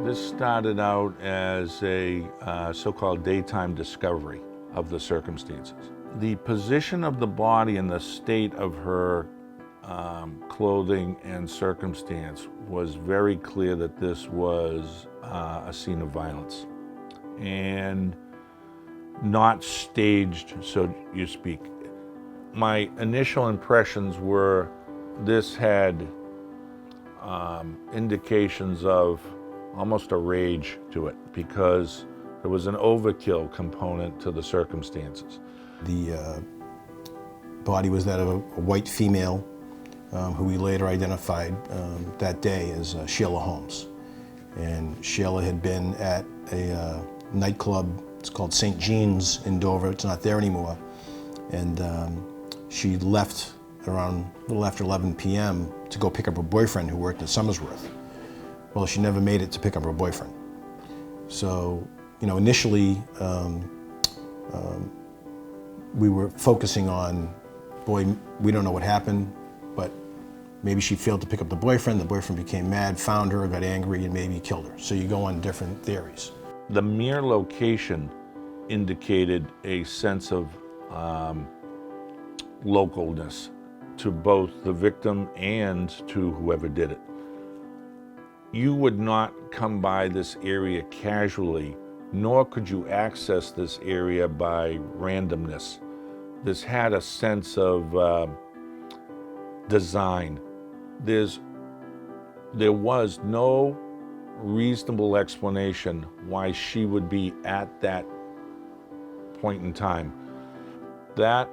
This started out as a so-called daytime discovery of the circumstances. The position of the body and the state of her clothing and circumstance was very clear that this was a scene of violence and not staged, so you speak. My initial impressions were this had indications of almost a rage to it because there was an overkill component to the circumstances. The body was that of a white female who we later identified that day as Sheila Holmes. And Sheila had been at a nightclub, it's called St. Jean's in Dover, it's not there anymore. And she left around a little after 11 p.m. to go pick up her boyfriend who worked at Somersworth. Well, she never made it to pick up her boyfriend. So, initially we were focusing on, boy, we don't know what happened, but maybe she failed to pick up the boyfriend became mad, found her, got angry, and maybe killed her. So you go on different theories. The mere location indicated a sense of localness to both the victim and to whoever did it. You would not come by this area casually, nor could you access this area by randomness. This had a sense of design. There was no reasonable explanation why she would be at that point in time. That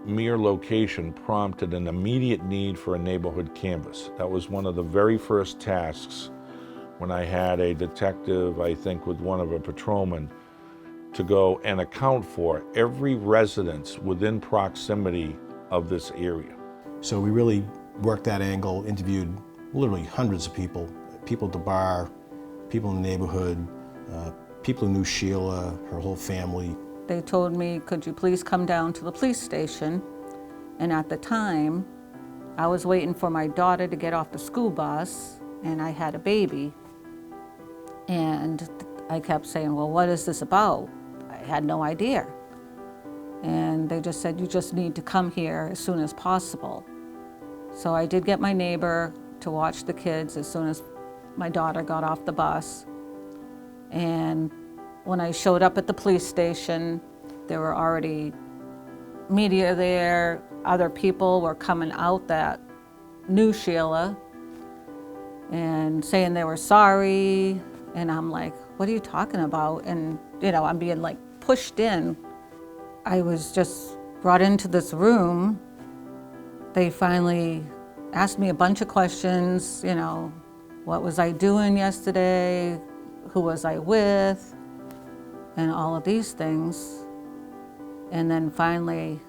mere location prompted an immediate need for a neighborhood canvass. That was one of the very first tasks when I had a detective, I think with one of a patrolman, to go and account for every residence within proximity of this area. So we really worked that angle, interviewed literally hundreds of people at the bar, people in the neighborhood, people who knew Sheila, her whole family. They told me, could you please come down to the police station? And at the time, I was waiting for my daughter to get off the school bus, and I had a baby. And I kept saying, well, what is this about? I had no idea. And they just said, you just need to come here as soon as possible. So I did get my neighbor to watch the kids as soon as my daughter got off the bus. And when I showed up at the police station, there were already media there. Other people were coming out that knew Sheila and saying they were sorry. And I'm like, what are you talking about? And, I'm being like pushed in. I was just brought into this room. They finally asked me a bunch of questions, what was I doing yesterday? Who was I with? And all of these things. And then finally,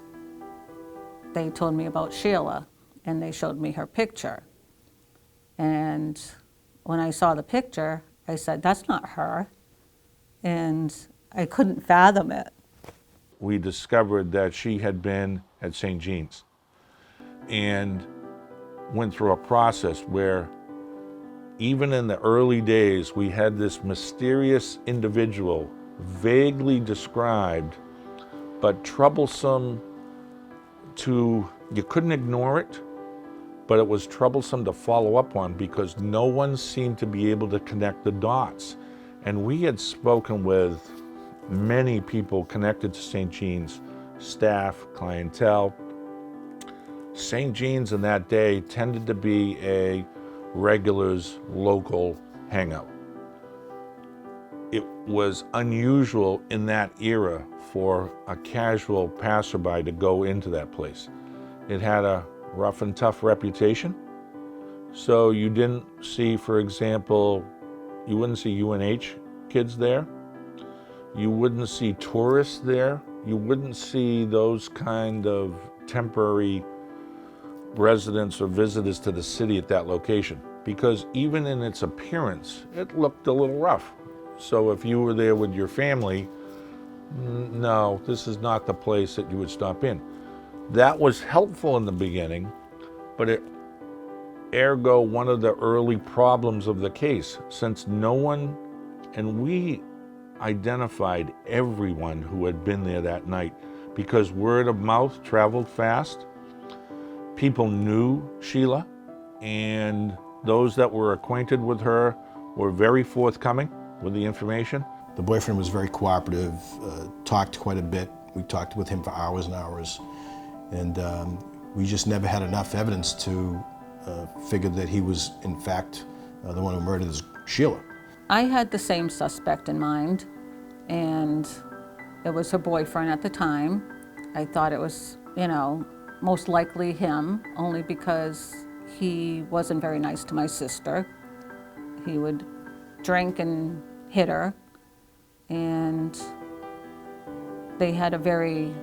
they told me about Sheila, and they showed me her picture. And when I saw the picture, I said, that's not her. And I couldn't fathom it. We discovered that she had been at St. Jean's and went through a process where even in the early days, we had this mysterious individual vaguely described, but troublesome you couldn't ignore it, but it was troublesome to follow up on because no one seemed to be able to connect the dots. And we had spoken with many people connected to St. Jean's, staff, clientele. St. Jean's in that day tended to be a regulars local hangout. It was unusual in that era for a casual passerby to go into that place. It had a rough and tough reputation. So you didn't see, for example, you wouldn't see UNH kids there. You wouldn't see tourists there. You wouldn't see those kind of temporary residents or visitors to the city at that location, because even in its appearance, it looked a little rough. So if you were there with your family, no, this is not the place that you would stop in. That was helpful in the beginning, but it ergo one of the early problems of the case, since no one, and we identified everyone who had been there that night because word of mouth traveled fast. People knew Sheila, and those that were acquainted with her were very forthcoming with the information. The boyfriend was very cooperative, talked quite a bit. We talked with him for hours and hours, and we just never had enough evidence to figure that he was, in fact, the one who murdered Sheila. I had the same suspect in mind, and it was her boyfriend at the time. I thought it was, most likely him, only because he wasn't very nice to my sister. He would drink and hit her, and they had a very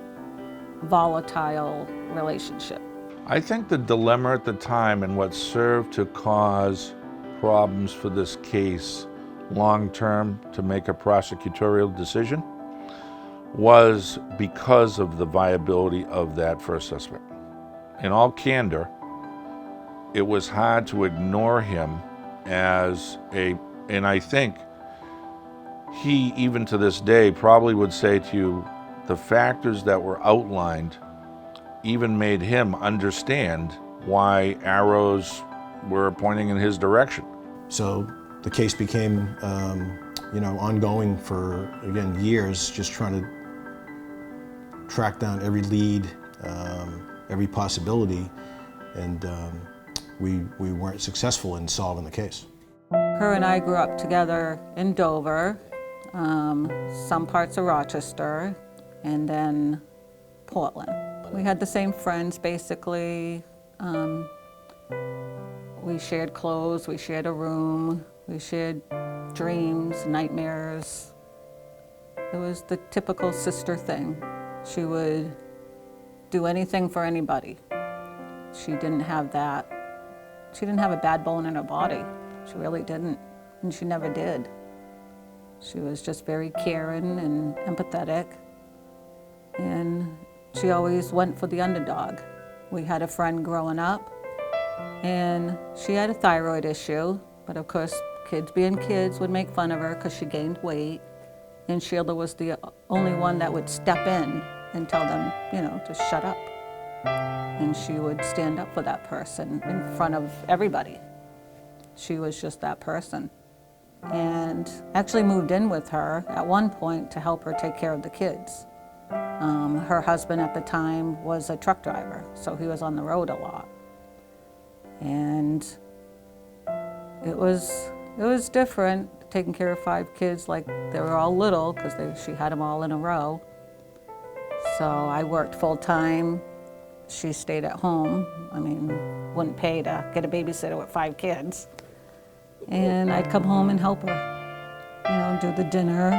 volatile relationship. I think the dilemma at the time and what served to cause problems for this case long-term to make a prosecutorial decision was because of the viability of that first suspect. In all candor, it was hard to ignore him as and I think he, even to this day, probably would say to you, the factors that were outlined even made him understand why arrows were pointing in his direction. So the case became, ongoing for, again, years, just trying to track down every lead, every possibility, and we weren't successful in solving the case. Her and I grew up together in Dover, some parts of Rochester, and then Portland. We had the same friends, basically. We shared clothes, we shared a room, we shared dreams, nightmares. It was the typical sister thing. She would do anything for anybody. She didn't have a bad bone in her body. She really didn't, and she never did. She was just very caring and empathetic, and she always went for the underdog. We had a friend growing up, and she had a thyroid issue, but of course, kids being kids would make fun of her because she gained weight, and Sheila was the only one that would step in and tell them, to shut up. And she would stand up for that person in front of everybody. She was just that person. And actually moved in with her at one point to help her take care of the kids. Her husband at the time was a truck driver, so he was on the road a lot. And it was different, taking care of 5 kids like they were all little, because she had them all in a row. So I worked full time. She stayed at home. Wouldn't pay to get a babysitter with 5 kids. And I'd come home and help her, do the dinner,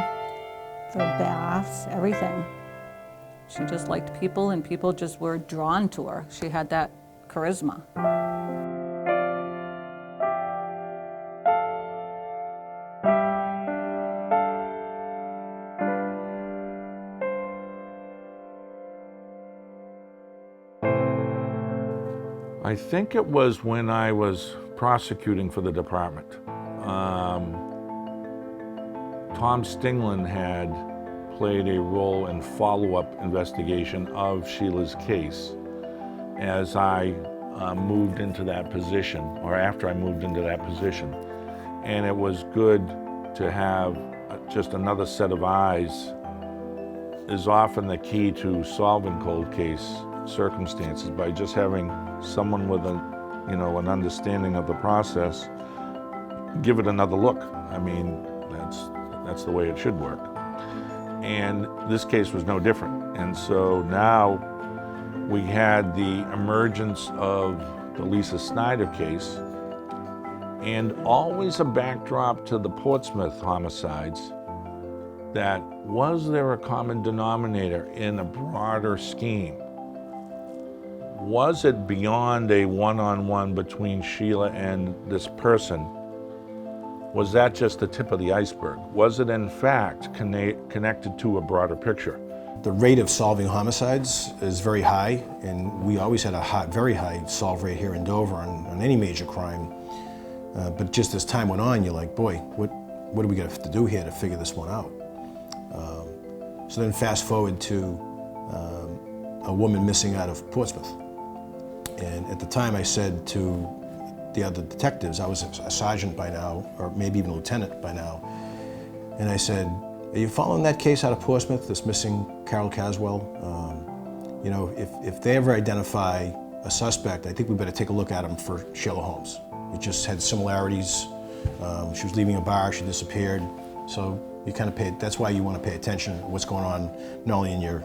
the baths, everything. She just liked people, and people just were drawn to her. She had that charisma. I think it was when I was prosecuting for the department. Tom Stingland had played a role in follow-up investigation of Sheila's case as I moved into that position, or after I moved into that position. And it was good to have just another set of eyes is often the key to solving cold case circumstances, by just having someone with an understanding of the process give it another look. That's the way it should work. And this case was no different. And so now we had the emergence of the Lisa Snyder case, and always a backdrop to the Portsmouth homicides, that was there a common denominator in a broader scheme? Was it beyond a one-on-one between Sheila and this person? Was that just the tip of the iceberg? Was it in fact connected to a broader picture? the rate of solving homicides is very high, and we always had a very high solve rate here in Dover on any major crime. But just as time went on, you're like, boy, what do we got to do here to figure this one out? So then fast forward to a woman missing out of Portsmouth. And at the time I said to the other detectives, I was a sergeant by now, or maybe even a lieutenant by now, and I said, are you following that case out of Portsmouth, this missing Carol Caswell? You know, if they ever identify a suspect, I think we better take a look at him for Sheila Holmes. It just had similarities. She was leaving a bar, she disappeared. So you kind of that's why you want to pay attention to what's going on, not only in your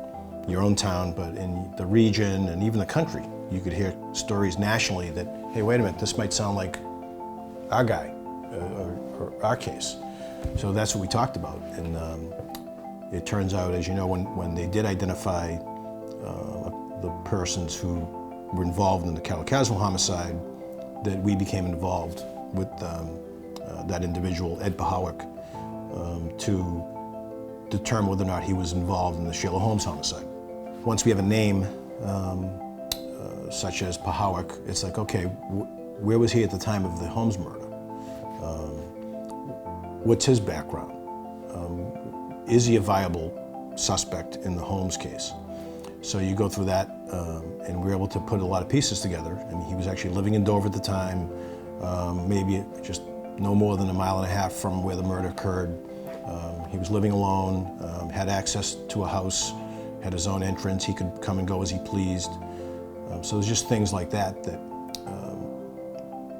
own town, but in the region and even the country. You could hear stories nationally that, hey, wait a minute, this might sound like our guy or our case. So that's what we talked about. And it turns out, as you know, when they did identify the persons who were involved in the Carol Caswell homicide, that we became involved with that individual, Ed Pahowick, to determine whether or not he was involved in the Sheila Holmes homicide. Once we have a name such as Pahowick, it's like, okay, where was he at the time of the Holmes murder? What's his background? Is he a viable suspect in the Holmes case? So you go through that, and we're able to put a lot of pieces together. I mean, he was actually living in Dover at the time, maybe just no more than 1.5 miles from where the murder occurred. He was living alone, had access to a house, had his own entrance. He could come and go as he pleased. So there's just things like that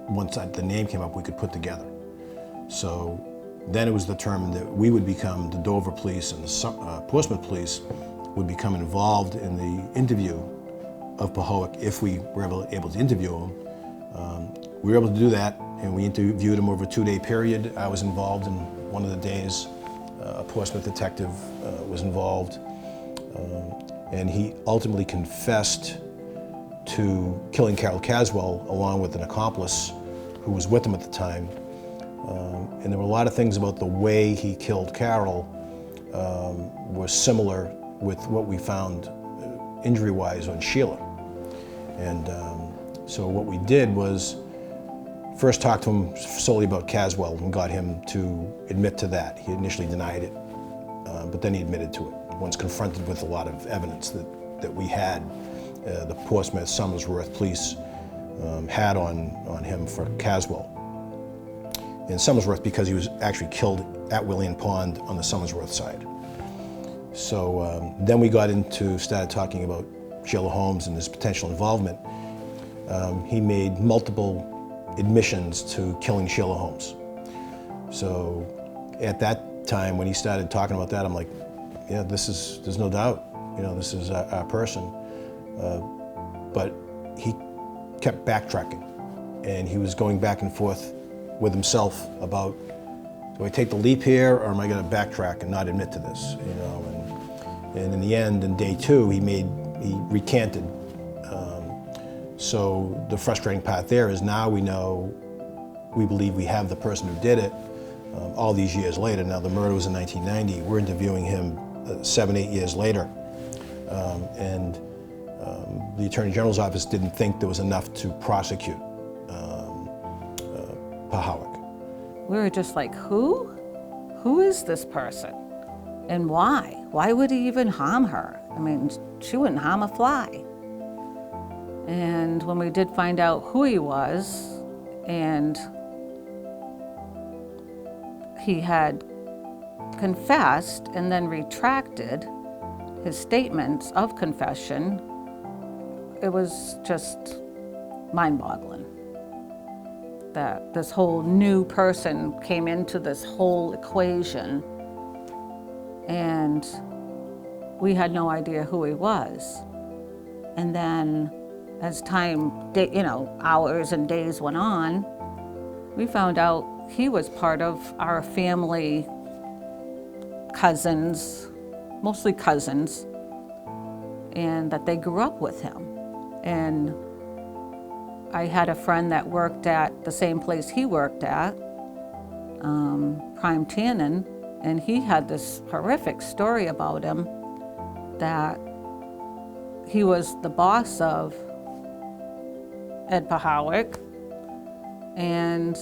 once the name came up, we could put together. So then it was determined that we would become, the Dover police and the Portsmouth police would become involved in the interview of Pahowick if we were able to interview him. We were able to do that, and we interviewed him over a 2-day period. I was involved in one of the days. A Portsmouth detective was involved, and he ultimately confessed to killing Carol Caswell along with an accomplice who was with him at the time. And there were a lot of things about the way he killed Carol were similar with what we found injury-wise on Sheila. And so what we did was first talk to him solely about Caswell and got him to admit to that. He initially denied it, but then he admitted to it once confronted with a lot of evidence that we had, the Portsmouth Somersworth police had on him for Caswell. And Somersworth because he was actually killed at William Pond on the Somersworth side. So then we started talking about Sheila Holmes and his potential involvement. He made multiple admissions to killing Sheila Holmes. So at that time, when he started talking about that, I'm like, yeah, there's no doubt, this is our person. But he kept backtracking, and he was going back and forth with himself about, do I take the leap here, or am I going to backtrack and not admit to this? And in the end, in day 2, he recanted. So the frustrating part there is now we believe we have the person who did it all these years later. Now the murder was in 1990. We're interviewing him 7-8 years later. And the Attorney General's office didn't think there was enough to prosecute Pahowick. We were just like, who? Who is this person? And why? Why would he even harm her? I mean, she wouldn't harm a fly. And when we did find out who he was, and he had confessed and then retracted his statements of confession, it was just mind-boggling that this whole new person came into this whole equation, and we had no idea who he was. And then as time, hours and days went on, we found out he was part of our family, cousins, mostly cousins, and that they grew up with him. And I had a friend that worked at the same place he worked at, Prime Tannin, and he had this horrific story about him. that he was the boss of Ed Pahowick, and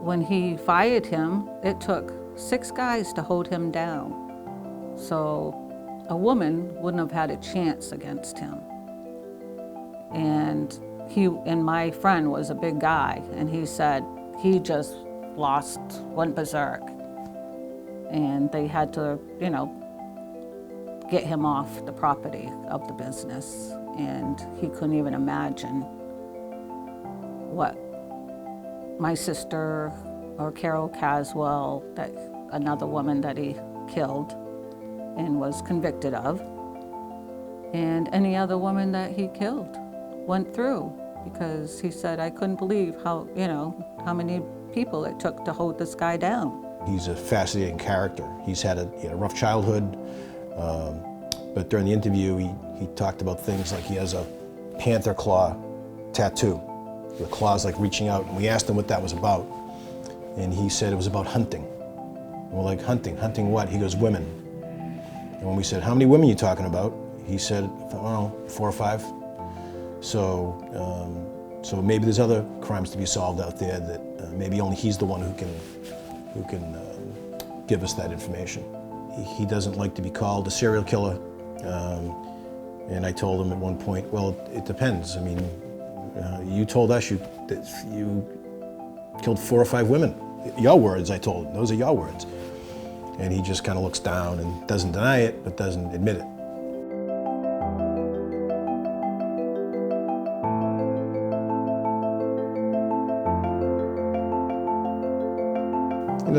when he fired him, it took 6 guys to hold him down. So a woman wouldn't have had a chance against him. And my friend was a big guy, and he said he just went berserk. And they had to, get him off the property of the business. And he couldn't even imagine what my sister or Carol Caswell, another woman that he killed and was convicted of, and any other woman that he killed went through, because he said, I couldn't believe how many people it took to hold this guy down. He's a fascinating character. He's had a rough childhood, but during the interview, he talked about things like he has a panther claw tattoo. The claw's like reaching out, and we asked him what that was about, and he said it was about hunting. And we're like, hunting what? He goes, women. And when we said, how many women are you talking about? He said, I don't know, 4 or 5. So maybe there's other crimes to be solved out there that maybe only he's the one who can give us that information. He doesn't like to be called a serial killer, and I told him at one point, well, it depends. I mean, you told us that you killed 4 or 5 women. Your words, I told him. Those are your words. And he just kind of looks down and doesn't deny it, but doesn't admit it.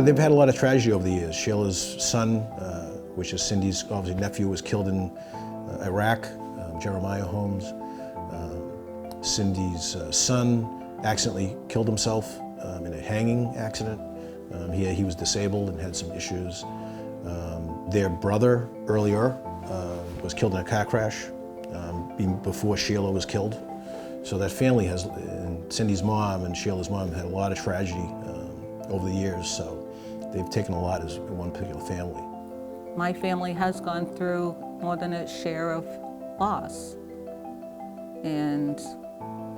They've had a lot of tragedy over the years. Sheila's son, which is Cindy's obviously nephew, was killed in Iraq, Jeremiah Holmes. Cindy's son accidentally killed himself in a hanging accident. He was disabled and had some issues. Their brother earlier was killed in a car crash before Sheila was killed. So that family has, and Cindy's mom and Sheila's mom had a lot of tragedy over the years. So they've taken a lot as one particular family. My family has gone through more than its share of loss. And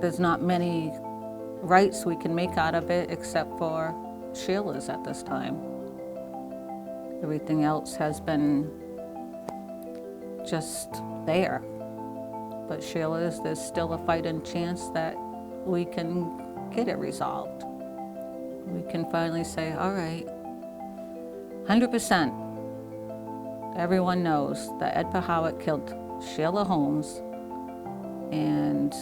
there's not many rights we can make out of it except for Sheila's at this time. Everything else has been just there. But Sheila's, there's still a fighting chance that we can get it resolved. We can finally say, all right, 100%. Everyone knows that Ed Pahowick killed Sheila Holmes, and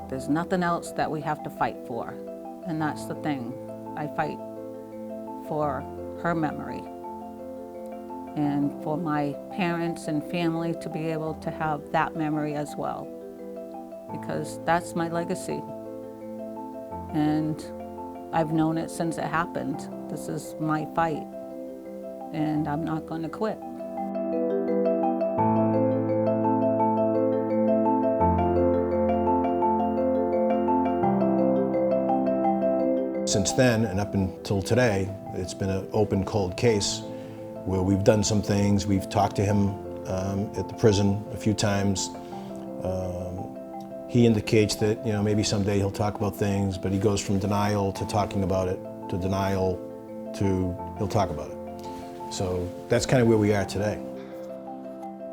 there's nothing else that we have to fight for. And that's the thing. I fight for her memory and for my parents and family to be able to have that memory as well, because that's my legacy. And I've known it since it happened. This is my fight, and I'm not going to quit. Since then, and up until today, it's been an open, cold case where we've done some things. We've talked to him at the prison a few times. He indicates that maybe someday he'll talk about things, but he goes from denial to talking about it, to denial to he'll talk about it. So that's kind of where we are today.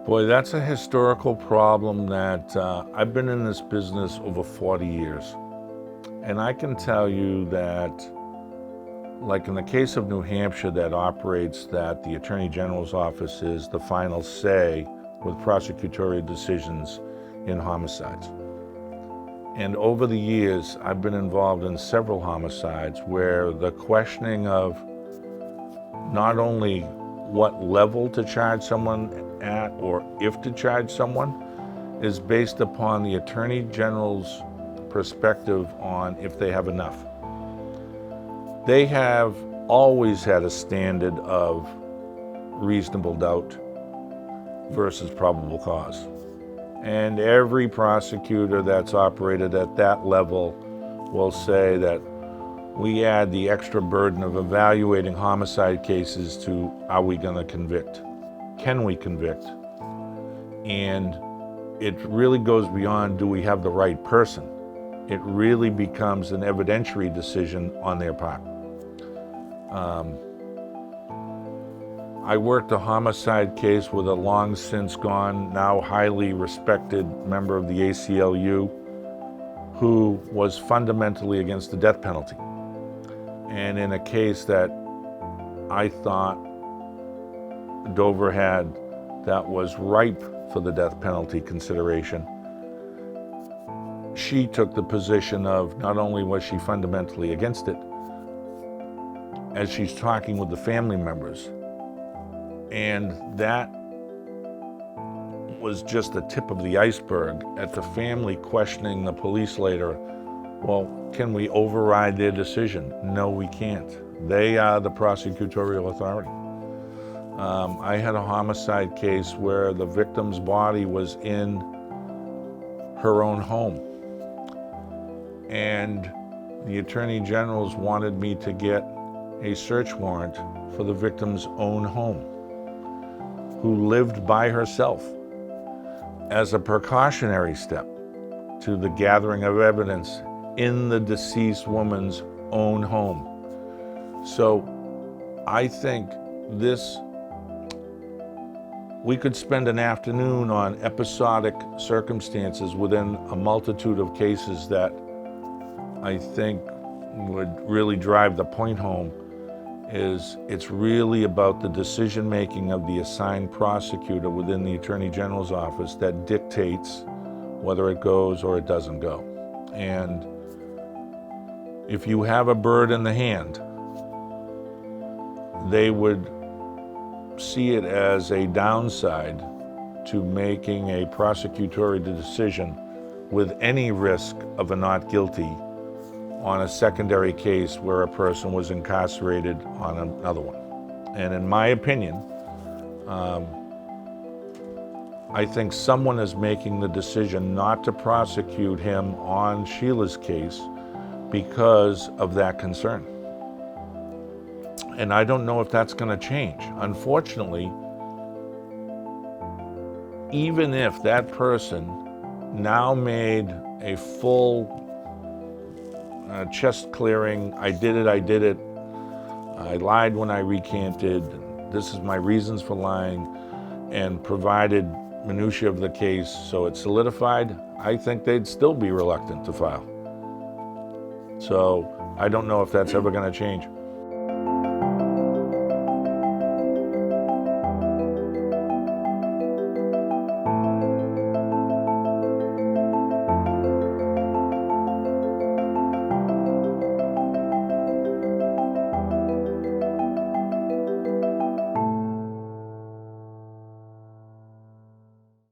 Boy, that's a historical problem that I've been in this business over 40 years. And I can tell you that, like in the case of New Hampshire that operates that the Attorney General's office is the final say with prosecutorial decisions in homicides. And over the years, I've been involved in several homicides where the questioning of not only what level to charge someone at or if to charge someone is based upon the Attorney General's perspective on if they have enough. They have always had a standard of reasonable doubt versus probable cause. And every prosecutor that's operated at that level will say that we add the extra burden of evaluating homicide cases to are we going to convict. can we convict? And it really goes beyond, do we have the right person? It really becomes an evidentiary decision on their part. I worked a homicide case with a long since gone, now highly respected member of the ACLU who was fundamentally against the death penalty. And in a case that I thought Dover had that was ripe for the death penalty consideration, she took the position of not only was she fundamentally against it, as she's talking with the family members, and that was just the tip of the iceberg at the family questioning the police later, well, can we override their decision? No, we can't. They are the prosecutorial authority. I had a homicide case where the victim's body was in her own home. And the Attorney General's wanted me to get a search warrant for the victim's own home, who lived by herself, as a precautionary step to the gathering of evidence in the deceased woman's own home. So I think we could spend an afternoon on episodic circumstances within a multitude of cases that I think would really drive the point home. It's really about the decision-making of the assigned prosecutor within the Attorney General's office that dictates whether it goes or it doesn't go. And if you have a bird in the hand, they would see it as a downside to making a prosecutorial decision with any risk of a not guilty on a secondary case where a person was incarcerated on another one. And in my opinion, I think someone is making the decision not to prosecute him on Sheila's case because of that concern. And I don't know if that's going to change. Unfortunately, even if that person now made a full chest clearing, I did it, I lied when I recanted, this is my reasons for lying, and provided minutiae of the case so it's solidified, I think they'd still be reluctant to file. So I don't know if that's ever going to change.